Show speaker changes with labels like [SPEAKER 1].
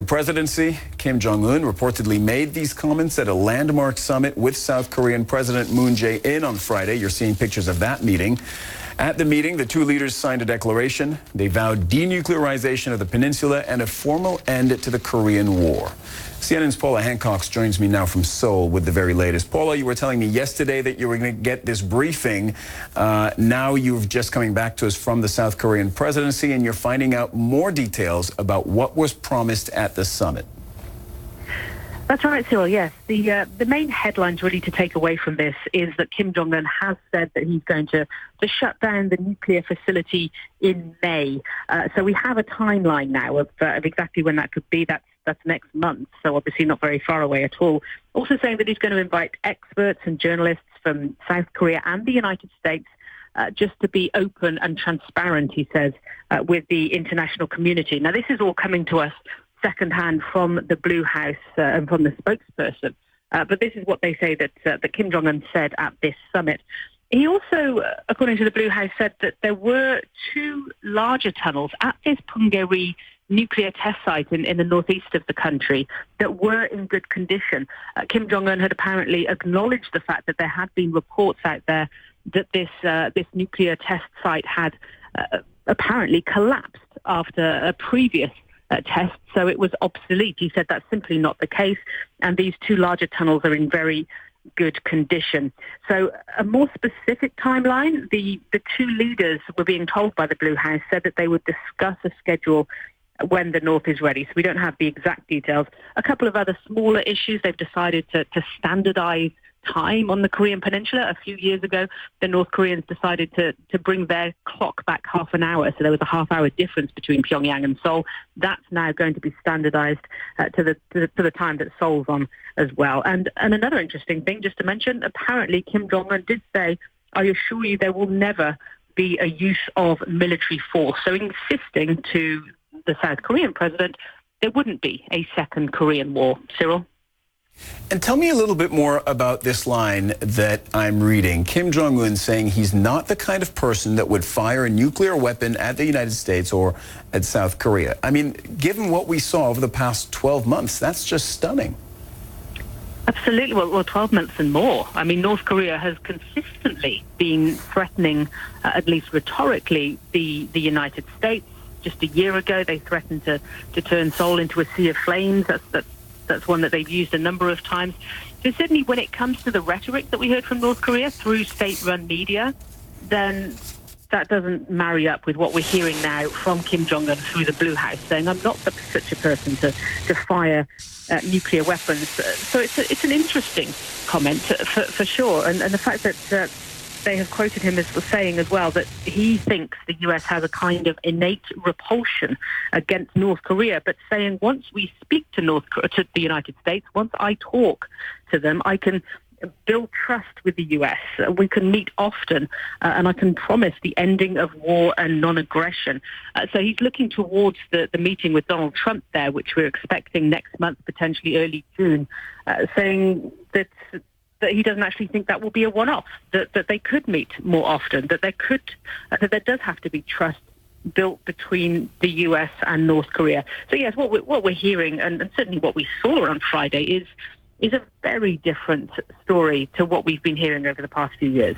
[SPEAKER 1] presidency. Kim Jong-un reportedly made these comments at a landmark summit with South Korean President Moon Jae-in on Friday. You're seeing pictures of that meeting. At the meeting, the two leaders signed a declaration. They vowed denuclearization of the peninsula and a formal end to the Korean War. CNN's Paula Hancock joins me now from Seoul with the very latest. Paula, you were telling me yesterday that you were going to get this briefing. Now you're just coming back to us from the South Korean presidency, and you're finding out more details about what was promised at the summit.
[SPEAKER 2] That's right, Cyril, yes. The main headlines really to take away from this is that Kim Jong-un has said that he's going to shut down the nuclear facility in May. So we have a timeline now of exactly when that could be. That's next month, so obviously not very far away at all. Also saying that he's going to invite experts and journalists from South Korea and the United States just to be open and transparent, he says, with the international community. Now, this is all coming to us secondhand from the Blue House and from the spokesperson. But this is what they say that Kim Jong-un said at this summit. He also, according to the Blue House, said that there were two larger tunnels at this Punggye-ri nuclear test site in the northeast of the country that were in good condition. Kim Jong-un had apparently acknowledged the fact that there had been reports out there that this nuclear test site had apparently collapsed after a previous test, so it was obsolete. He said that's simply not the case, and these two larger tunnels are in very good condition. So a more specific timeline, the two leaders were being told by the Blue House, said that they would discuss a schedule when the North is ready. So we don't have the exact details. A couple of other smaller issues, they've decided to standardize time on the Korean Peninsula. A few years ago, the North Koreans decided to bring their clock back half an hour. So there was a half-hour difference between Pyongyang and Seoul. That's now going to be standardized to the time that Seoul's on as well. And another interesting thing, just to mention, apparently Kim Jong-un did say, I assure you there will never be a use of military force. So insisting to the South Korean president, there wouldn't be a second Korean War. Cyril?
[SPEAKER 1] And tell me a little bit more about this line that I'm reading. Kim Jong-un saying he's not the kind of person that would fire a nuclear weapon at the United States or at South Korea. I mean, given what we saw over the past 12 months, that's just stunning.
[SPEAKER 2] Absolutely. Well, 12 months and more. I mean, North Korea has consistently been threatening, at least rhetorically, the United States. Just a year ago, they threatened to turn Seoul into a sea of flames. That's one that they've used a number of times. So certainly when it comes to the rhetoric that we heard from North Korea through state-run media, then that doesn't marry up with what we're hearing now from Kim Jong-un through the Blue House, saying, I'm not such a person to fire nuclear weapons. So it's an interesting comment for sure. And the fact that they have quoted him as saying as well that he thinks the US has a kind of innate repulsion against North Korea, but saying once we speak to the United States, once I talk to them, I can build trust with the US. We can meet often, and I can promise the ending of war and non-aggression. So he's looking towards the meeting with Donald Trump there, which we're expecting next month, potentially early June, saying that he doesn't actually think that will be a one-off, that they could meet more often, that there does have to be trust built between the US and North Korea. So yes, what we're hearing, and certainly what we saw on Friday, is a very different story to what we've been hearing over the past few years.